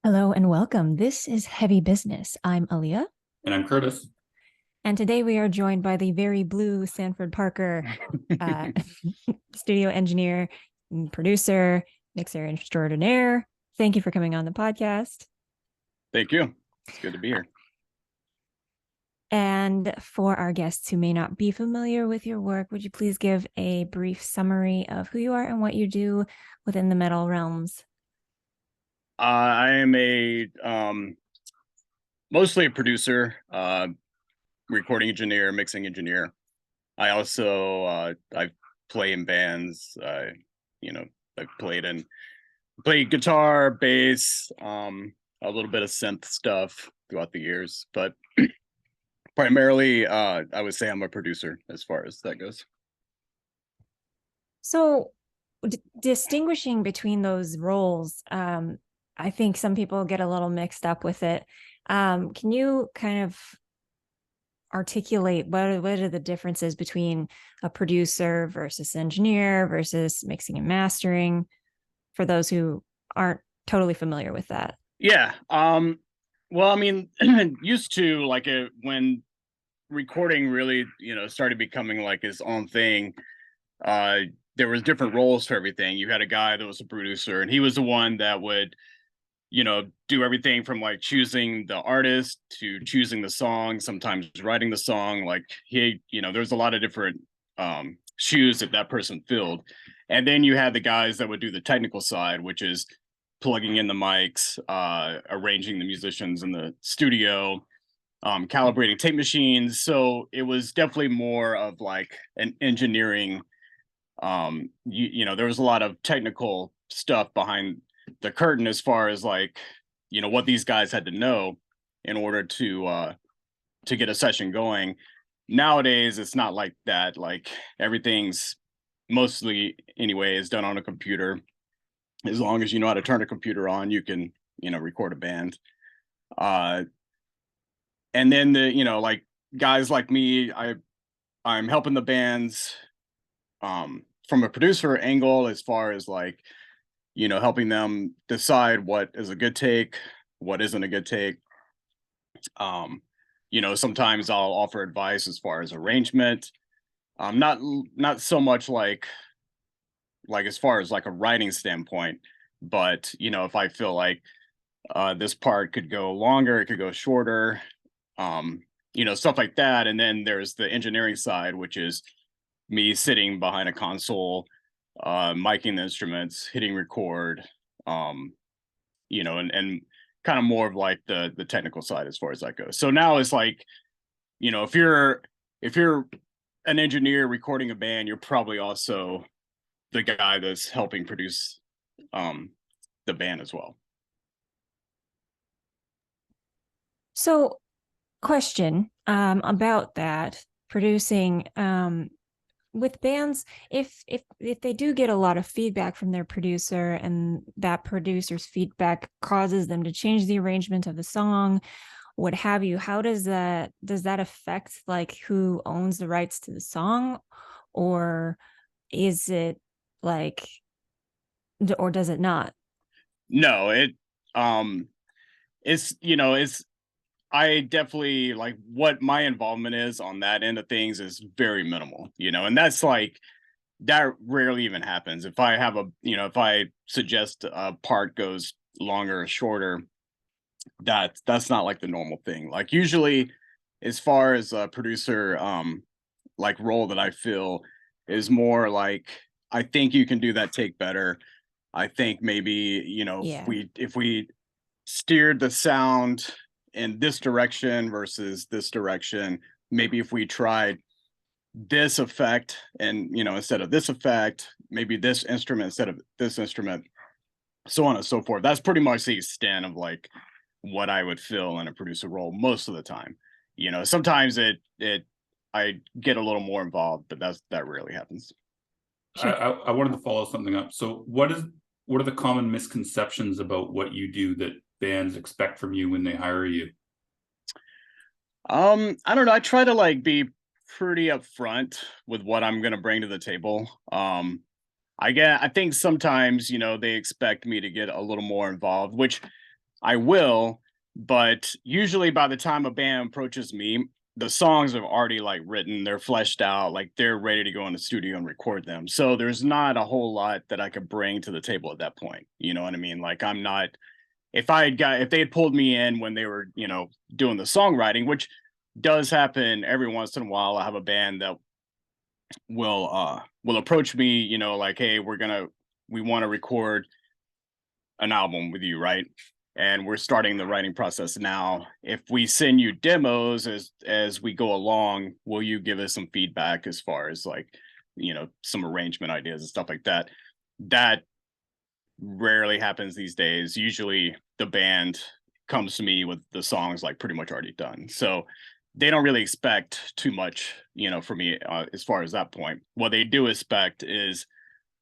Hello and welcome. This is Heavy Business. I'm Aaliyah, And I'm Curtis. and today we are joined by the very blue Sanford Parker, uh, studio engineer, producer, mixer extraordinaire. Thank you for coming on the podcast. Thank you. It's good to be here. And for our guests who may not be familiar with your work, would you please give a brief summary of who you are and what you do within the metal realms? I am a mostly a producer, recording engineer, mixing engineer. I also I play in bands. I've played guitar, bass, a little bit of synth stuff throughout the years, but primarily I would say I'm a producer as far as that goes. So, distinguishing between those roles, I think some people get a little mixed up with it. Can you kind of articulate what are the differences between a producer versus engineer versus mixing and mastering for those who aren't totally familiar with that? Yeah. Well, I mean, used to when recording really, started becoming like his own thing. Uh, there was different roles for everything. You had a guy that was a producer, and he was the one that would, do everything from like choosing the artist to choosing the song, sometimes writing the song. Like there's a lot of different shoes that person filled. And then you had the guys that would do the technical side, which is plugging in the mics, arranging the musicians in the studio, calibrating tape machines. So it was definitely more of like an engineering. There was a lot of technical stuff behind the curtain as far as like, what these guys had to know in order to get a session going. Nowadays, it's not like that. Like everything's mostly anyway is done on a computer. As long as you know how to turn a computer on, you can, record a band. Uh, and then like guys like me, I'm helping the bands from a producer angle as far as like, helping them decide what is a good take, what isn't a good take. Um, Sometimes I'll offer advice as far as arrangement. Not so much like as far as like a writing standpoint, but if I feel like this part could go longer, it could go shorter, stuff like that. And then there's the engineering side, which is me sitting behind a console, miking the instruments, hitting record, um, and kind of more of like the technical side as far as that goes. So now it's like, if you're an engineer recording a band, you're probably also the guy that's helping produce um the band as well. So, question about that producing with bands, if they do get a lot of feedback from their producer and that producer's feedback causes them to change the arrangement of the song, what have you, how does that affect like who owns the rights to the song? Or is it like, or does it not? No, um it's I definitely like what my involvement is on that end of things is very minimal, and that's like that rarely even happens. If I have if I suggest a part goes longer or shorter, that's not like the normal thing. Like usually, as far as a producer, like role that I feel is more like I think you can do that take better. I think maybe if Yeah. we steered the sound in this direction versus this direction, maybe if we tried this effect and instead of this effect, maybe this instrument instead of this instrument, so on and so forth. That's pretty much the extent of like what I would feel in a producer role most of the time. Sometimes it I get a little more involved, but that rarely happens. Sure. I wanted to follow something up. So what are the common misconceptions about what you do that bands expect from you when they hire you? I don't know. I try to like be pretty upfront with what I'm gonna bring to the table. I think sometimes, they expect me to get a little more involved, which I will, but usually by the time a band approaches me, the songs have already like written, they're fleshed out, like they're ready to go in the studio and record them. So there's not a whole lot that I could bring to the table at that point. You know what I mean? Like I'm not, if they had pulled me in when they were, doing the songwriting, which does happen every once in a while. I have a band that will approach me, like, hey, we want to record an album with you, right? And we're starting the writing process now. If we send you demos as we go along, will you give us some feedback as far as like, some arrangement ideas and stuff like that? That rarely happens these days. Usually the band comes to me with the songs like pretty much already done. So they don't really expect too much, from me as far as that point. What they do expect is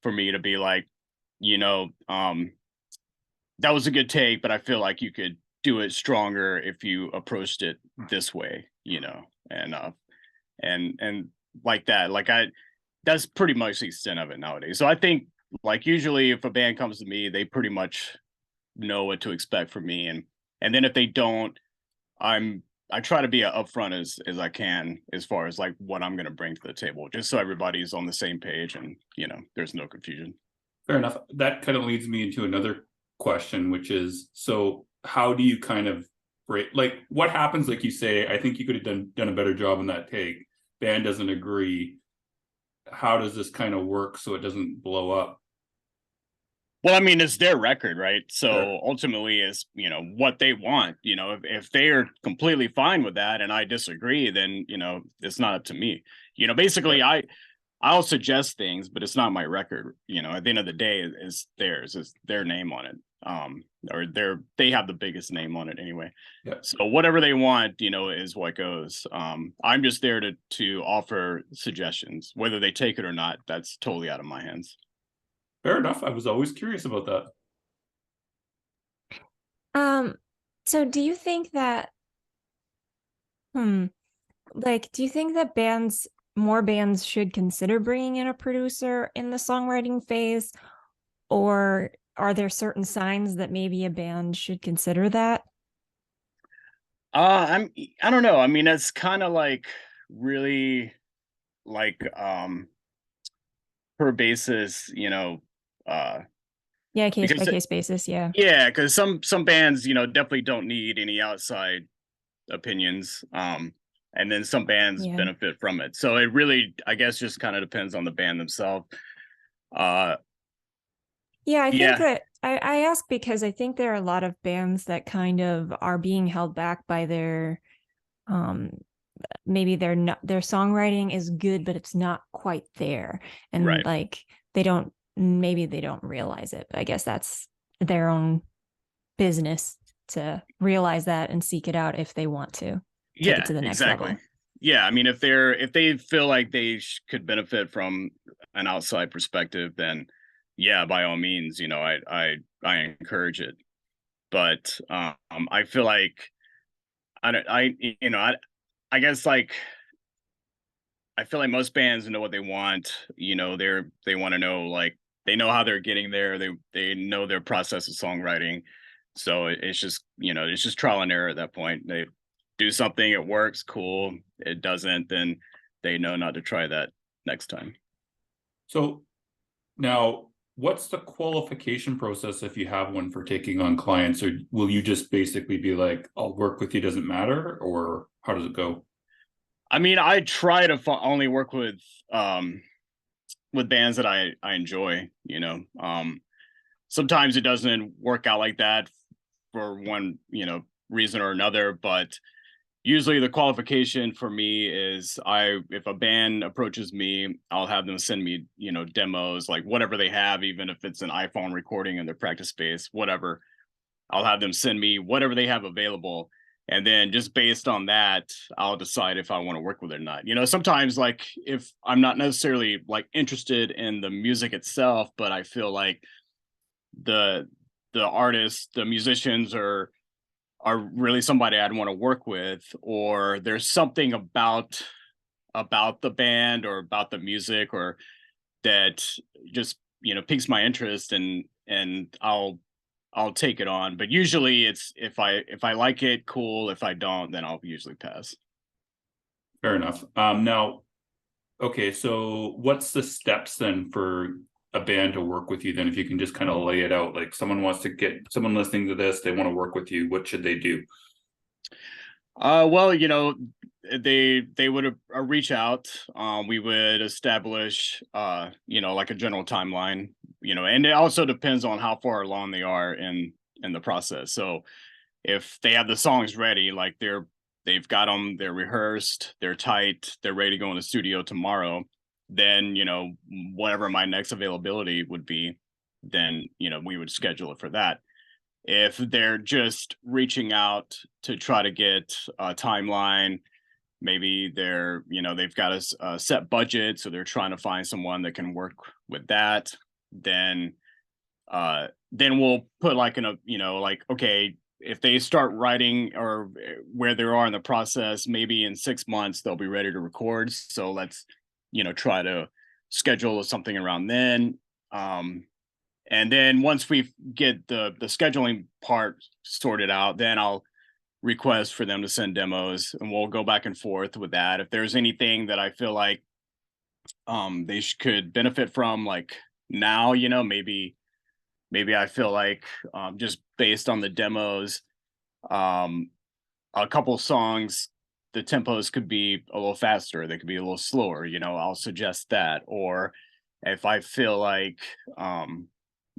for me to be like, you know, um, that was a good take, but I feel like you could do it stronger if you approached it this way, and like that. Like that's pretty much the extent of it nowadays. So I think like usually if a band comes to me, they pretty much know what to expect from me, and then if they don't, I try to be upfront as I can as far as like what I'm going to bring to the table, just so everybody's on the same page and there's no confusion. Fair enough. That kind of leads me into another question, which is, so how do you kind of break, like what happens, like you say, I think you could have done a better job on that take. Band doesn't agree. How does this kind of work so it doesn't blow up? Well, I mean, it's their record, right? So Sure. ultimately, is what they want. If they are completely fine with that, and I disagree, then it's not up to me. Basically, Yeah. I'll suggest things, but it's not my record. At the end of the day, it's theirs. It's their name on it. Or they have the biggest name on it anyway. Yeah. So whatever they want, is what goes. I'm just there to offer suggestions, whether they take it or not. That's totally out of my hands. Fair enough. I was always curious about that. So do you think that, do you think that more bands should consider bringing in a producer in the songwriting phase, or are there certain signs that maybe a band should consider that? I don't know. I mean, it's kind of like really like per basis, uh Yeah, case by because case basis. Yeah. yeah, because some bands, definitely don't need any outside opinions. And then some bands Yeah. benefit from it. So it really, I guess, just kind of depends on the band themselves. Uh Yeah, I think yeah, that I ask because I think there are a lot of bands that kind of are being held back by um maybe their songwriting is good, but it's not quite there. And right. like maybe they don't realize it. But I guess that's their own business to realize that and seek it out if they want to take it Yeah, to the next exactly. level. Yeah, I mean, if they feel like they could benefit from an outside perspective, then yeah, by all means, I encourage it. But I feel like I don't I you know I guess like I feel like most bands know what they want. They want to know, like, they know how they're getting there. They know their process of songwriting. So it's just trial and error at that point. They do something, it works, cool. It doesn't, then they know not to try that next time. So now, what's the qualification process if you have one for taking on clients, or will you just basically be like, I'll work with you, doesn't matter, or how does it go? I mean, I try to only work with bands that I enjoy. Sometimes it doesn't work out like that for one reason or another, but usually the qualification for me is, if a band approaches me, I'll have them send me demos, like whatever they have, even if it's an iPhone recording in their practice space, whatever. I'll have them send me whatever they have available, and then just based on that, I'll decide if I want to work with it or not. Sometimes, like, if I'm not necessarily like interested in the music itself, but I feel like the artists, the musicians are really somebody I'd want to work with, or there's something about the band or about the music, or that just piques my interest, and I'll take it on. But usually it's if I like it, cool. If I don't, then I'll usually pass. Fair enough. Now, okay, so what's the steps then for a band to work with you then, if you can just kind of lay it out? Like someone wants to get someone listening to this, they want to work with you, what should they do? Well, they would reach out. We would establish like a general timeline, and it also depends on how far along they are in the process. So if they have the songs ready, like they've got them, they're rehearsed, they're tight, they're ready to go in the studio tomorrow, then whatever my next availability would be, then we would schedule it for that. If they're just reaching out to try to get a timeline, maybe they've got a set budget, so they're trying to find someone that can work with that, then we'll put okay, if they start writing or where they are in the process, maybe in 6 months they'll be ready to record, so let's try to schedule something around then. And then once we get the scheduling part sorted out, then I'll request for them to send demos, and we'll go back and forth with that. If there's anything that I feel like they could benefit from, like now, maybe I feel like just based on the demos, a couple songs, the tempos could be a little faster, they could be a little slower, I'll suggest that. Or if I feel like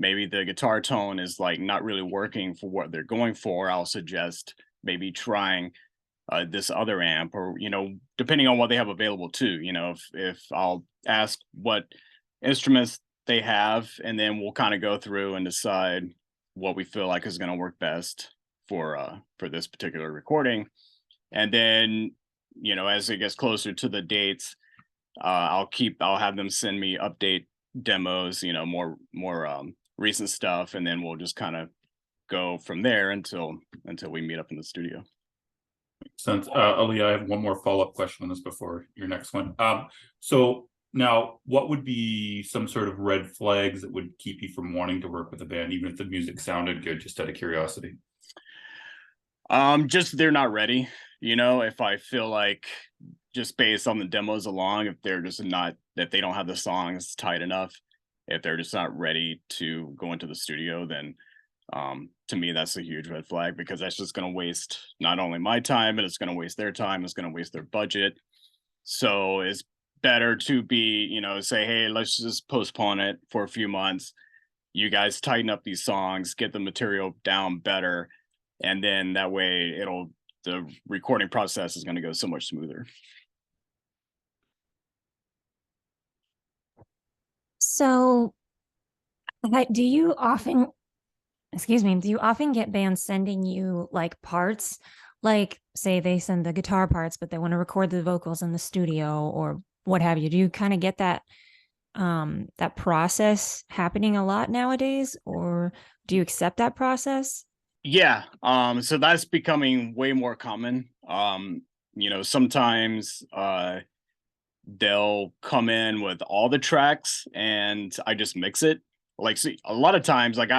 maybe the guitar tone is like not really working for what they're going for, I'll suggest maybe trying this other amp, or depending on what they have available too. If I'll ask what instruments they have, and then we'll kind of go through and decide what we feel like is going to work best for this particular recording. And then as it gets closer to the dates, I'll have them send me update demos, more recent stuff, and then we'll just kind of go from there until we meet up in the studio. Since Ali, I have one more follow-up question on this before your next one. So now, what would be some sort of red flags that would keep you from wanting to work with a band, even if the music sounded good, just out of curiosity? Just they're not ready. If I feel like, just based on the demos along, if they're just not, if they don't have the songs tight enough, if they're just not ready to go into the studio, then to me that's a huge red flag, because that's just going to waste not only my time, but it's going to waste their time, it's going to waste their budget. So it's better to be, say, hey, let's just postpone it for a few months, you guys tighten up these songs, get the material down better, and then that way the recording process is going to go so much smoother. So do you often get bands sending you like parts, like say they send the guitar parts but they want to record the vocals in the studio or what have you? Do you kind of get that that process happening a lot nowadays, or do you accept that process? Yeah. So that's becoming way more common. Sometimes they'll come in with all the tracks and I just mix it. Like, see, a lot of times, like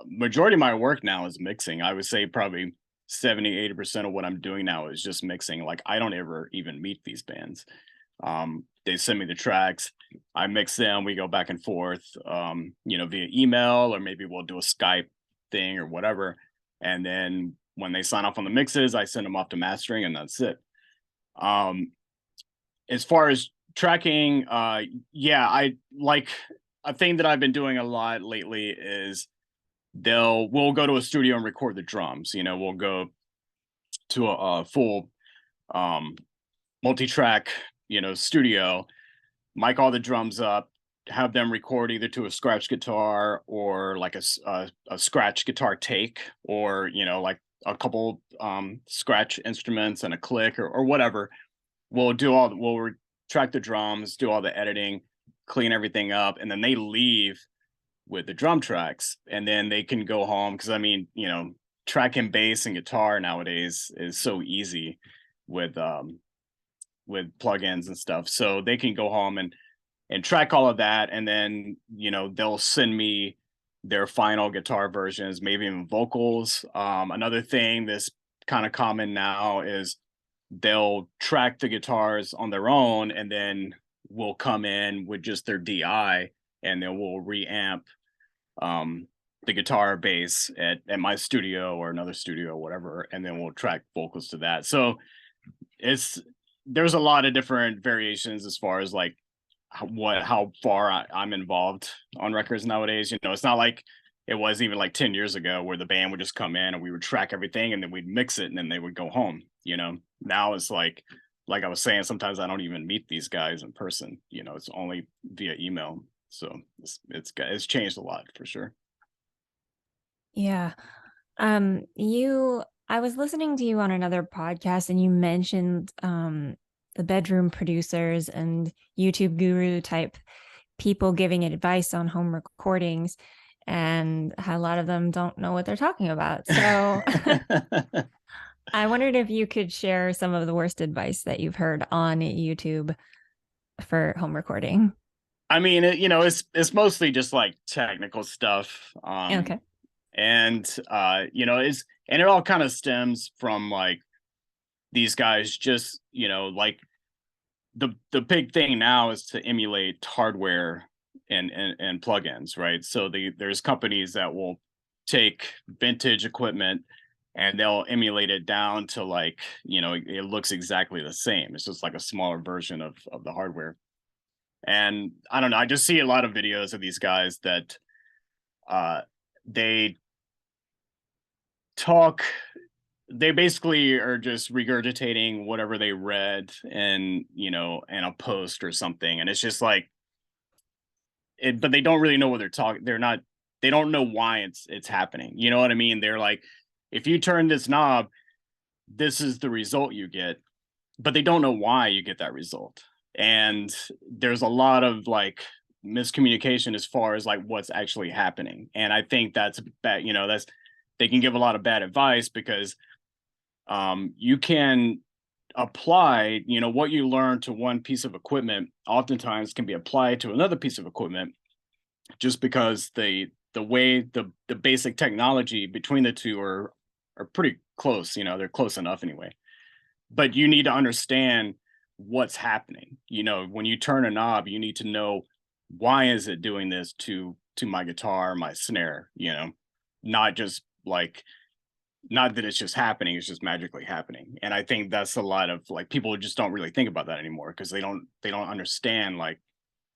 majority of my work now is mixing. I would say probably 70-80% of what I'm doing now is just mixing. Like, I don't ever even meet these bands. They send me the tracks, I mix them, we go back and forth, via email, or maybe we'll do a Skype thing or whatever. And then when they sign off on the mixes, I send them off to mastering, and that's it. As far as tracking, I like, a thing that I've been doing a lot lately is we'll go to a studio and record the drums. We'll go to a full multi-track studio, mic all the drums up, have them record either to a scratch guitar or like a scratch guitar take, or like a couple scratch instruments and a click or whatever. We'll track the drums, do all the editing, clean everything up, and then they leave with the drum tracks, and then they can go home, because tracking bass and guitar nowadays is so easy with plugins and stuff, so they can go home and track all of that, and then they'll send me their final guitar versions, maybe even vocals. Another thing that's kind of common now is they'll track the guitars on their own and then will come in with just their DI, and then we'll reamp the guitar bass at my studio or another studio or whatever, and then we'll track vocals to that. So there's a lot of different variations as far as like how far I'm involved on records nowadays. You know, it's not like it was even like 10 years ago where the band would just come in and we would track everything and then we'd mix it and then they would go home. You know, now it's like I was saying, sometimes I don't even meet these guys in person. You know, it's only via email. So it's changed a lot for sure. Yeah. I was listening to you on another podcast and you mentioned the bedroom producers and YouTube guru type people giving advice on home recordings, and a lot of them don't know what they're talking about. So I wondered if you could share some of the worst advice that you've heard on YouTube for home recording. I mean, it's mostly just like technical stuff. Okay. And it all kind of stems from like these guys just, like the big thing now is to emulate hardware and plugins, right? So there's companies that will take vintage equipment and they'll emulate it down to like, it looks exactly the same. It's just like a smaller version of the hardware. And I don't know, I just see a lot of videos of these guys that they basically are just regurgitating whatever they read in a post or something, and it's just like it, but they don't really know what they're talking. They don't know why it's happening. You know what I mean? They're like, if you turn this knob, this is the result you get, but they don't know why you get that result. And there's a lot of like miscommunication as far as like what's actually happening. And I think that's bad. They can give a lot of bad advice because you can apply, what you learn to one piece of equipment oftentimes can be applied to another piece of equipment, just because the way the basic technology between the two are pretty close. They're close enough anyway. But you need to understand what's happening. When you turn a knob, you need to know, why is it doing this to my guitar, my snare, not just like, not that it's just happening, it's just magically happening. And I think that's a lot of like, people just don't really think about that anymore because they don't understand, like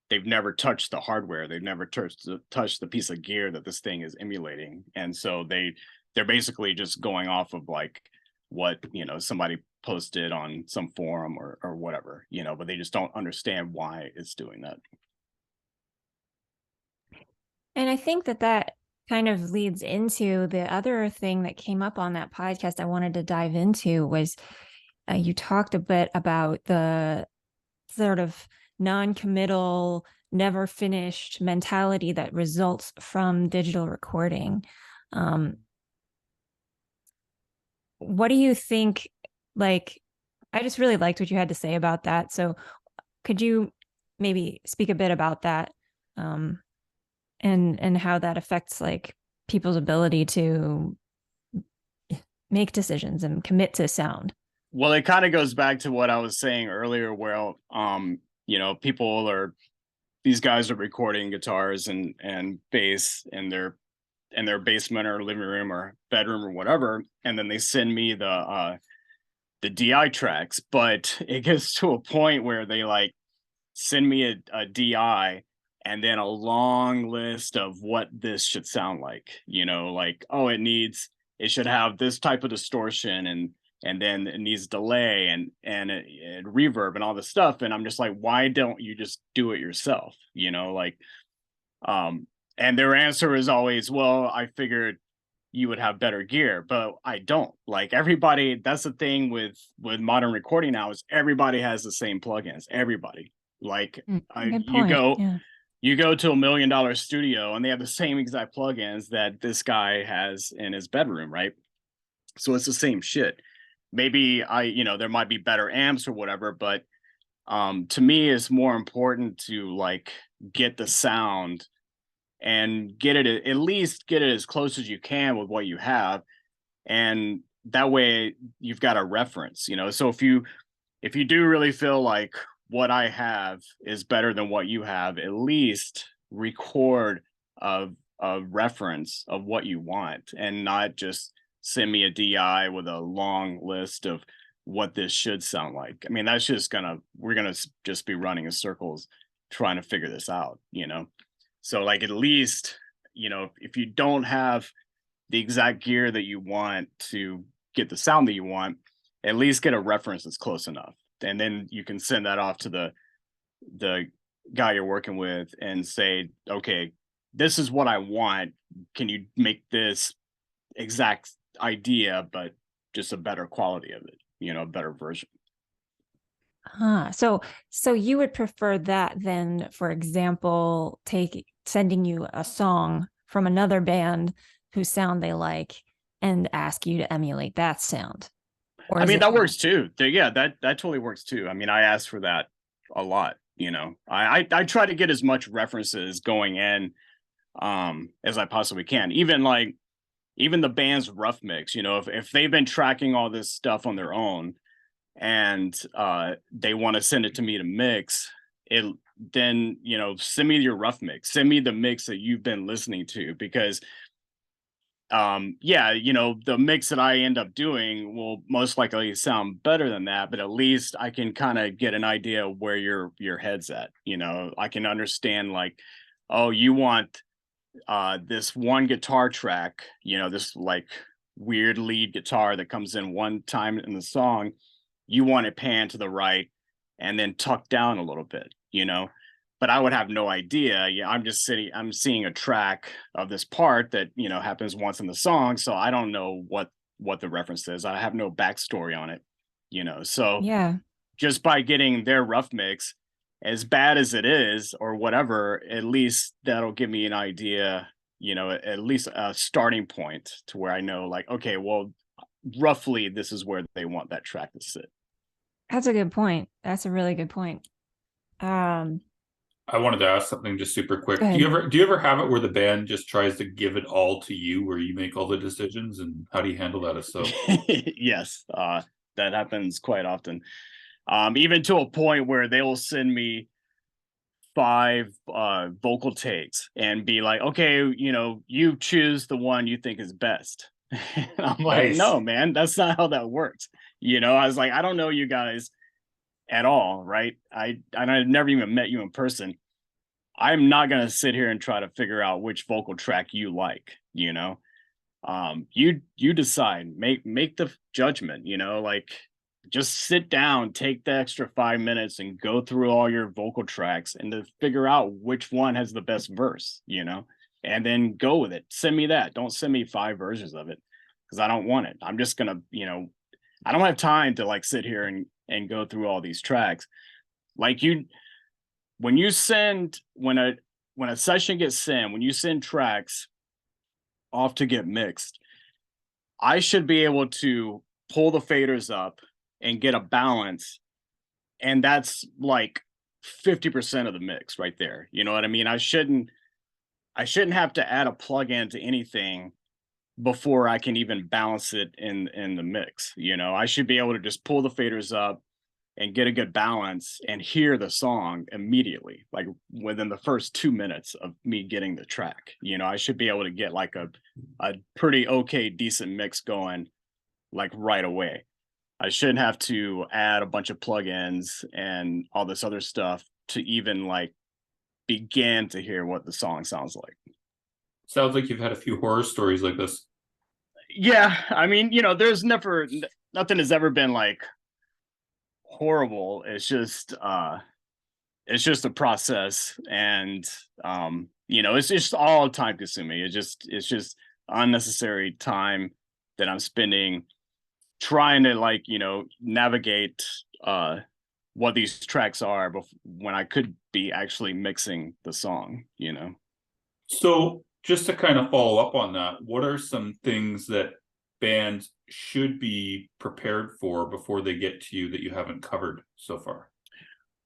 they've never touched the hardware, they've never touched the piece of gear that this thing is emulating. And so they're basically just going off of like what somebody posted on some forum or whatever, but they just don't understand why it's doing that. And I think that kind of leads into the other thing that came up on that podcast I wanted to dive into was you talked a bit about the sort of non-committal, never finished mentality that results from digital recording. What do you think? Like, I just really liked what you had to say about that. So could you maybe speak a bit about that? And how that affects like people's ability to make decisions and commit to sound. Well, it kind of goes back to what I was saying earlier, where these guys are recording guitars and bass in their basement or living room or bedroom or whatever, and then they send me the DI tracks. But it gets to a point where they like send me a DI and then a long list of what this should sound like, like, oh, it should have this type of distortion and then it needs delay and reverb and all this stuff. And I'm just like, why don't you just do it yourself? And their answer is always, well, I figured you would have better gear, but I don't. Like everybody, that's the thing with modern recording now, is everybody has the same plugins. Everybody. Like you go to $1 million studio and they have the same exact plugins that this guy has in his bedroom, right? So it's the same shit. Maybe there might be better amps or whatever, but to me, it's more important to like get the sound and at least get it as close as you can with what you have. And that way you've got a reference, so if you do really feel like what I have is better than what you have, at least record a reference of what you want, and not just send me a DI with a long list of what this should sound like. I mean, that's just we're gonna just be running in circles trying to figure this out, So like, at least, if you don't have the exact gear that you want to get the sound that you want, at least get a reference that's close enough. And then you can send that off to the guy you're working with and say, okay, this is what I want. Can you make this exact idea, but just a better quality of it, a better version? So you would prefer that then, for example, sending you a song from another band whose sound they like and ask you to emulate that sound? I mean, that works too. Yeah, that totally works too. I mean, I ask for that a lot. I try to get as much references going in as I possibly can. Even the band's rough mix. If they've been tracking all this stuff on their own, and they want to send it to me to mix it, then send me your rough mix. Send me the mix that you've been listening to, because the mix that I end up doing will most likely sound better than that, but at least I can kind of get an idea of where your head's at. I can understand, like, oh, you want this one guitar track, this like weird lead guitar that comes in one time in the song. You want it panned to the right and then tucked down a little bit, but I would have no idea. I'm seeing a track of this part that, happens once in the song. So I don't know what the reference is. I have no backstory on it, so yeah, just by getting their rough mix, as bad as it is or whatever, at least that'll give me an idea, at least a starting point to where I know, like, okay, well, roughly this is where they want that track to sit. that's a good point. That's a really good point. I wanted to ask something just super quick. Go ahead. Do you ever have it where the band just tries to give it all to you, where you make all the decisions, and how do you handle that? So yes, that happens quite often. Even to a point where they will send me 5 vocal takes and be like, okay, you choose the one you think is best. And I'm like, Nice. No, man, that's not how that works. I was like, I don't know you guys at all, right? I've never even met you in person. I'm not gonna sit here and try to figure out which vocal track you like. You decide, make the judgment. Like, just sit down, take the extra 5 minutes and go through all your vocal tracks and to figure out which one has the best verse, and then go with it. Send me that. Don't send me 5 versions of it, because I don't want it. I'm just gonna, I don't have time to like sit here and go through all these tracks. Like, when a session gets sent, when you send tracks off to get mixed, I should be able to pull the faders up and get a balance, and that's like 50% of the mix right there. You know what I mean? I shouldn't have to add a plug-in to anything before I can even balance it in the mix. I should be able to just pull the faders up and get a good balance and hear the song immediately, like within the first 2 minutes of me getting the track. I should be able to get like a pretty okay, decent mix going like right away. I shouldn't have to add a bunch of plugins and all this other stuff to even like begin to hear what the song sounds like. sounds like you've had a few horror stories like this. Yeah, I mean, there's nothing has ever been like horrible. It's just a process, and it's just all time consuming. It's just unnecessary time that I'm spending trying to like navigate what these tracks are when I could be actually mixing the song. So just to kind of follow up on that, what are some things that bands should be prepared for before they get to you that you haven't covered so far?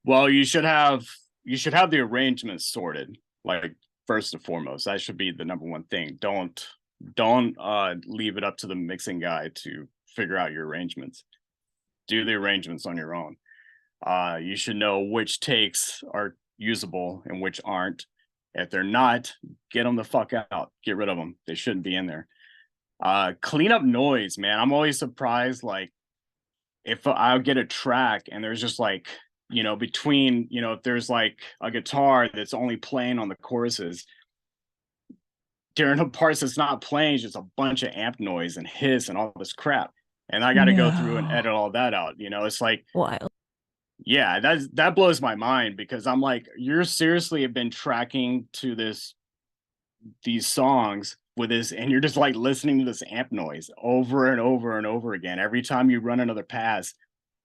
Well, you should have the arrangements sorted. Like, first and foremost. That should be the number one thing. Don't leave it up to the mixing guy to figure out your arrangements. Do the arrangements on your own. You should know which takes are usable and which aren't. If they're not, get them the fuck out. Get rid of them. They shouldn't be in there. Clean up noise, man. I'm always surprised, like, if I'll get a track and there's just like, between, if there's like a guitar that's only playing on the choruses, during the parts that's not playing, it's just a bunch of amp noise and hiss and all this crap. And I got to go through and edit all that out. It's like, Wild. yeah, that blows my mind, because I'm like, you're seriously have been tracking to these songs with this, and you're just like listening to this amp noise over and over and over again. Every time you run another pass,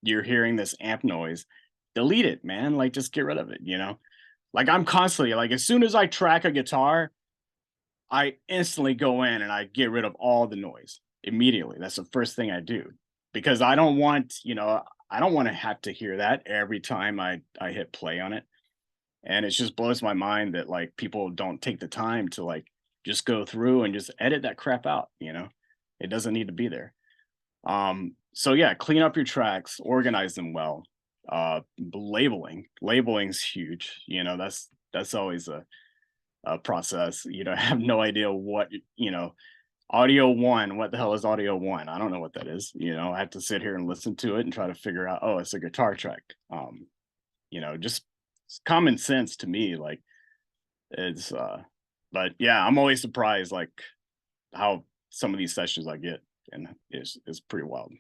you're hearing this amp noise. Delete it, man. Like, just get rid of it, Like, I'm constantly, like, as soon as I track a guitar, I instantly go in and I get rid of all the noise immediately. That's the first thing I do, because I don't want, I don't want to have to hear that every time I hit play on it. And it just blows my mind that, like, people don't take the time to, like, just go through and just edit that crap out. It doesn't need to be there. So yeah, clean up your tracks, organize them well. Labeling's huge. That's always a process. I have no idea what, audio one, what the hell is audio one? I don't know what that is. I have to sit here and listen to it and try to figure out, oh, it's a guitar track. Just common sense to me. Like, it's but yeah, I'm always surprised, like, how some of these sessions I get, and it's pretty wild.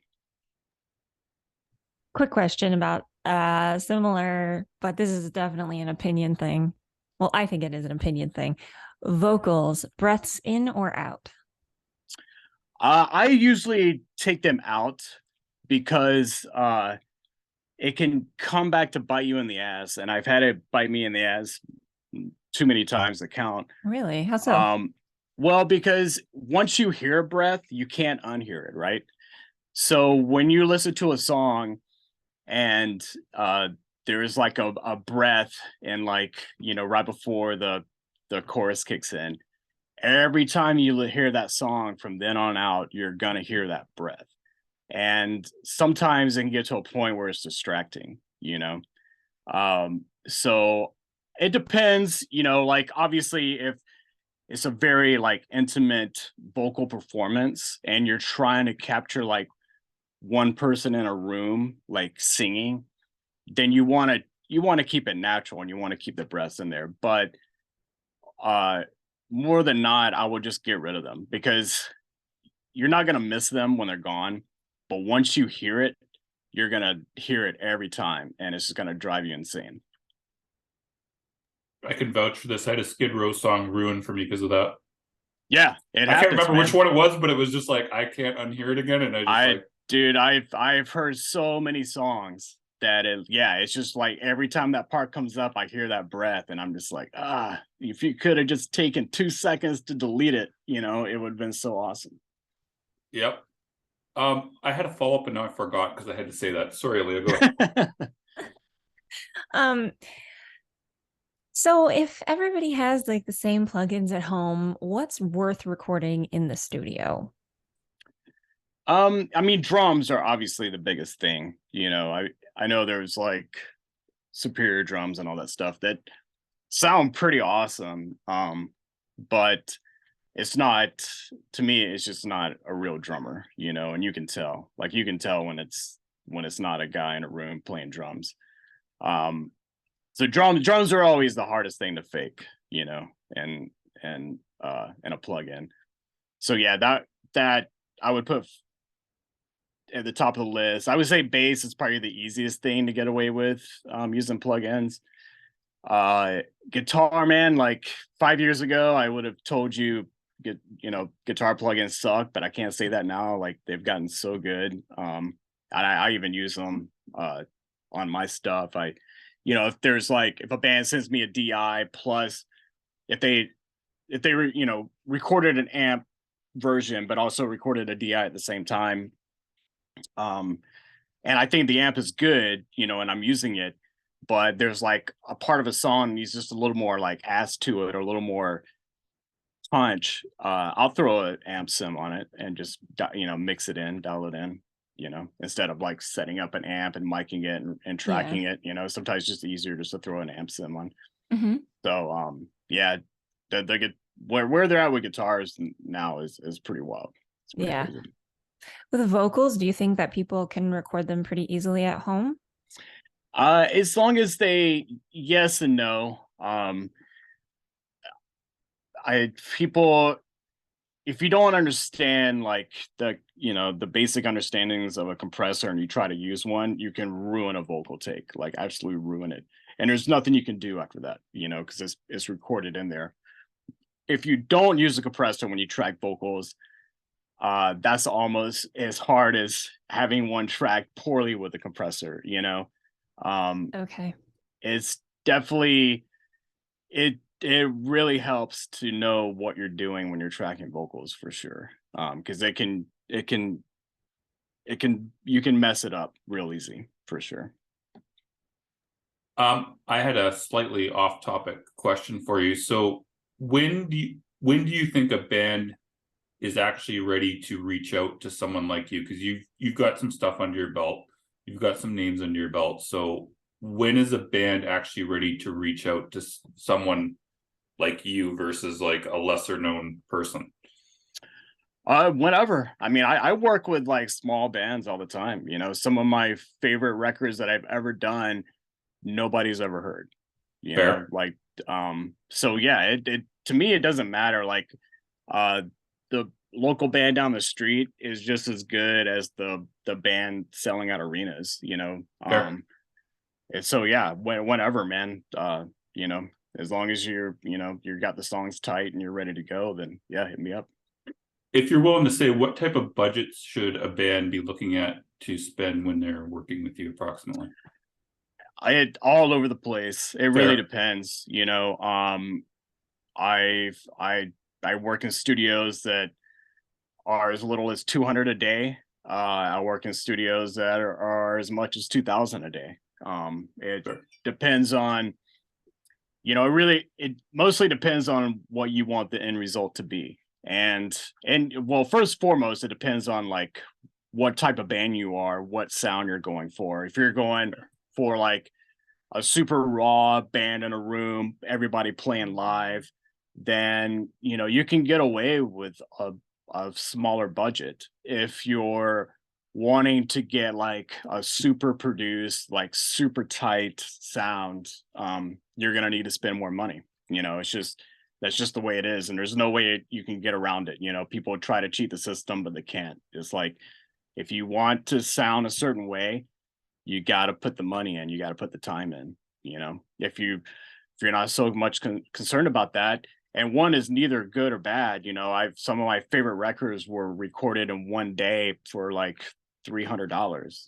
Quick question about similar, but this is definitely an opinion thing. Well, I think it is an opinion thing. Vocals, breaths in or out? I usually take them out, because it can come back to bite you in the ass, and I've had it bite me in the ass too many times to count. Really? How so? Well, because once you hear a breath, you can't unhear it, right? So when you listen to a song and there's like a breath, and, like, right before the chorus kicks in, every time you hear that song from then on out, you're gonna hear that breath. And sometimes it can get to a point where it's distracting. So it depends. Like, obviously, if it's a very, like, intimate vocal performance and you're trying to capture, like, one person in a room, like, singing, then you want to keep it natural and you want to keep the breaths in there. But more than not, I will just get rid of them, because you're not going to miss them when they're gone. But once you hear it, you're going to hear it every time, and it's just going to drive you insane. I can vouch for this. I had a Skid Row song ruined for me because of that. Yeah, it happens. I can't remember man. which one it was, but it was just like, I can't unhear it again. And dude, I've heard so many songs that it's just like every time that part comes up, I hear that breath, and I'm just like, if you could have just taken 2 seconds to delete it, it would have been so awesome. Yep. I had a follow-up and now I forgot because I had to say that. Sorry, Leah, go ahead. So if everybody has, like, the same plugins at home, what's worth recording in the studio? I mean, drums are obviously the biggest thing. I know there's, like, Superior drums and all that stuff that sound pretty awesome. But it's not, to me, it's just not a real drummer, and you can tell when it's not a guy in a room playing drums. So drums are always the hardest thing to fake, and a plug-in. So yeah, that I would put at the top of the list. I would say bass is probably the easiest thing to get away with using plugins. Guitar, man, like 5 years ago, I would have told you guitar plugins suck, but I can't say that now. Like, they've gotten so good. And I even use them on my stuff. If there's, like, if a band sends me a DI, plus if they recorded an amp version but also recorded a DI at the same time, and I think the amp is good, and I'm using it, but there's like a part of a song needs just a little more like ass to it or a little more punch, I'll throw an amp sim on it and just mix it in, dial it in, instead of like setting up an amp and miking it and tracking it. Sometimes it's just easier just to throw an amp sim on. So yeah, they get where they're at with guitars now is pretty wild. It's pretty crazy. With vocals, do you think that people can record them pretty easily at home? As long as yes and no. People, if you don't understand like the basic understandings of a compressor and you try to use one, you can ruin a vocal take, like absolutely ruin it. And there's nothing you can do after that, because it's recorded in there. If you don't use a compressor when you track vocals, that's almost as hard as having one track poorly with a compressor, Okay. It's definitely it really helps to know what you're doing when you're tracking vocals for sure. Because you can mess it up real easy for sure. I had a slightly off topic question for you. So when do you think a band is actually ready to reach out to someone like you? Because you've got some stuff under your belt, you've got some names under your belt. So when is a band actually ready to reach out to someone like you versus like a lesser known person? Whenever. I mean, I work with like small bands all the time. Some of my favorite records that I've ever done, nobody's ever heard. Fair. Like so yeah, it to me it doesn't matter. Like the local band down the street is just as good as the band selling out arenas, Fair. And so yeah, whenever, man, as long as you got the songs tight and you're ready to go, then yeah, hit me up. If you're willing to say, what type of budgets should a band be looking at to spend when they're working with you approximately? All over the place. It really depends, I work in studios that are as little as 200 a day. I work in studios that are as much as 2,000 a day. It depends on, it mostly depends on what you want the end result to be. And well, first and foremost, it depends on like what type of band you are, what sound you're going for. If you're going for like a super raw band in a room, everybody playing live, then you can get away with a smaller budget. If you're wanting to get like a super produced, like super tight sound, you're gonna need to spend more money. That's just the way it is, and there's no way you can get around it. People try to cheat the system, but they can't. It's like if you want to sound a certain way, you got to put the money in, you got to put the time in. If you're not so much concerned about that, and one is neither good or bad, some of my favorite records were recorded in one day for like $300,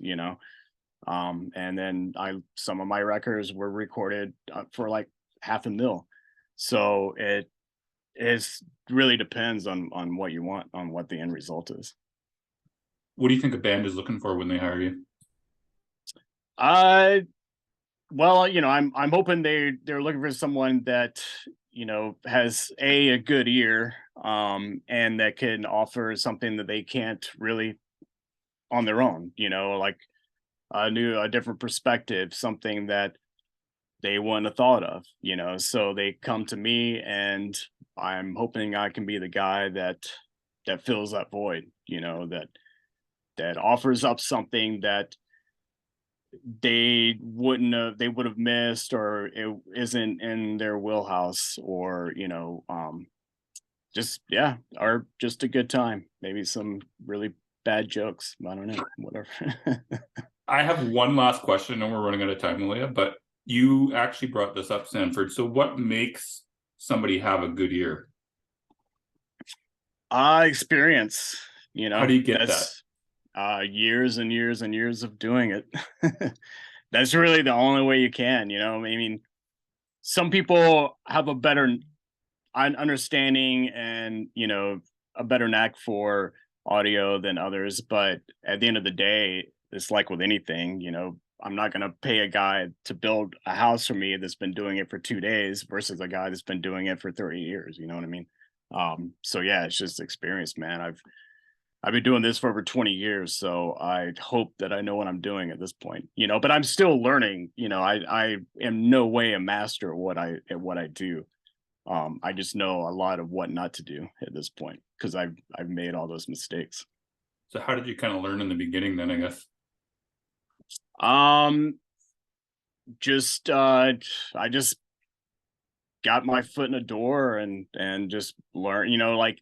and then some of my records were recorded for like $500,000. So it really depends on what you want, on what the end result is. What do you think a band is looking for when they hire you? Well, I'm hoping they're looking for someone that has a good ear, and that can offer something that they can't really on their own. Like a different perspective, something that they wouldn't have thought of. So they come to me, and I'm hoping I can be the guy that fills that void. That offers up something that they would have missed, or it isn't in their wheelhouse, or just or just a good time, maybe some really bad jokes, I don't know, whatever. I have one last question, and we're running out of time, Malia, but you actually brought this up, Sanford. So what makes somebody have a good ear? Experience. How do you get that? Years and years and years of doing it. That's really the only way you can. I mean, some people have a better understanding and a better knack for audio than others, but at the end of the day, it's like with anything. I'm not going to pay a guy to build a house for me that's been doing it for 2 days versus a guy that's been doing it for 30 years. You know what I mean? So yeah, it's just experience, man. I've been doing this for over 20 years, so I hope that I know what I'm doing at this point, you know, but I'm still learning. You know, I am no way a master at what I do. I just know a lot of what not to do at this point because I've made all those mistakes. So how did you kind of learn in the beginning then, I guess? Just I just got my foot in the door and just learn, you know, like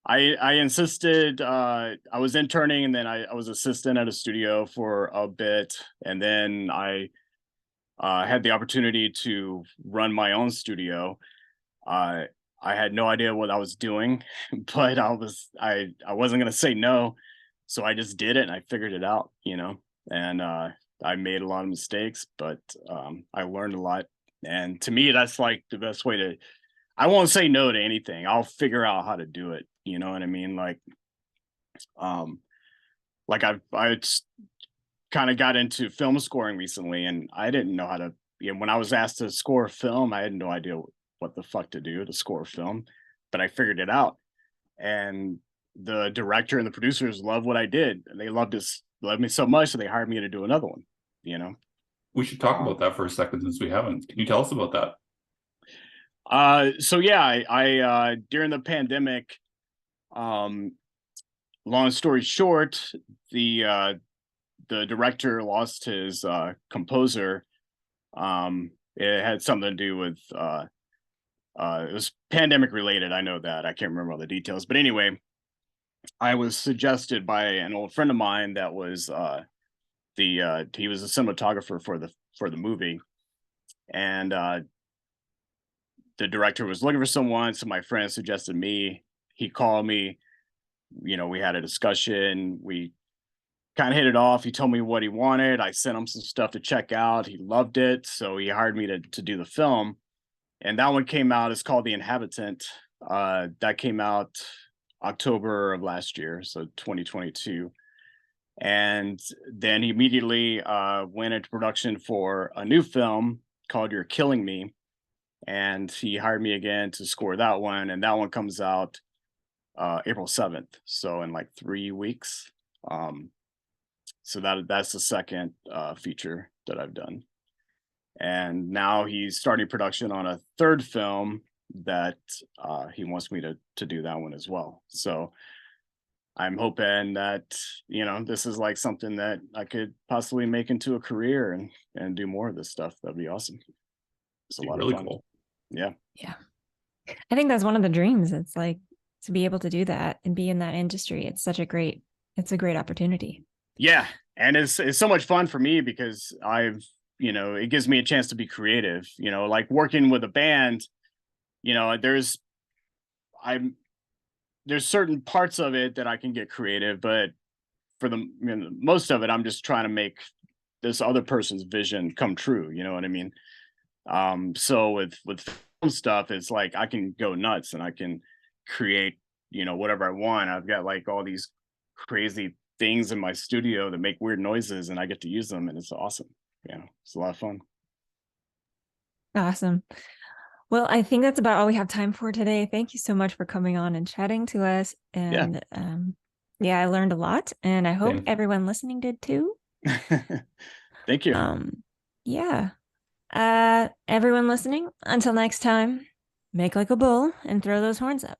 I insisted, I was interning and then I was assistant at a studio for a bit. And then I had the opportunity to run my own studio. I had no idea what I was doing, but I wasn't gonna say no. So I just did it and I figured it out, you know, and I made a lot of mistakes, but I learned a lot. And to me, that's like the best way to, I won't say no to anything. I'll figure out how to do it. You know what I mean? Um, like I kind of got into film scoring recently, and I didn't know how to. You know, when I was asked to score a film, I had no idea what the fuck to do to score a film, but I figured it out. And the director and the producers loved what I did. They loved me so much that they hired me to do another one. You know. We should talk about that for a second since we haven't. Can you tell us about that? So yeah, I during the pandemic, long story short, the director lost his composer. It had something to do with it was pandemic related. I know that. I can't remember all the details, but anyway, I was suggested by an old friend of mine that was he was a cinematographer for the movie, and the director was looking for someone, so my friend suggested me. He called me, you know, we had a discussion, we kind of hit it off. He told me what he wanted, I sent him some stuff to check out, he loved it, so he hired me to do the film. And that one came out, it's called The Inhabitant. That came out October of last year, so 2022. And then he immediately went into production for a new film called You're Killing Me, and he hired me again to score that one, and that one comes out April 7th, so in like 3 weeks. So that's the second feature that I've done, and now he's starting production on a third film that he wants me to do that one as well. So I'm hoping that, you know, this is like something that I could possibly make into a career and do more of this stuff. That'd be awesome. It's a lot really of fun. cool. Yeah. Yeah. I think that's one of the dreams. It's like to be able to do that and be in that industry. It's a great opportunity. Yeah. And it's so much fun for me because you know, it gives me a chance to be creative, you know, like working with a band, you know, there's certain parts of it that I can get creative, but for the, you know, most of it, I'm just trying to make this other person's vision come true. You know what I mean? So with film stuff, it's like I can go nuts and I can create, you know, whatever I want. I've got like all these crazy things in my studio that make weird noises, and I get to use them, and it's awesome. You know, it's a lot of fun. Awesome. Well, I think that's about all we have time for today. Thank you so much for coming on and chatting to us. And yeah, I learned a lot, and I hope everyone listening did too. Thank you. Yeah. Everyone listening, until next time, make like a bull and throw those horns up.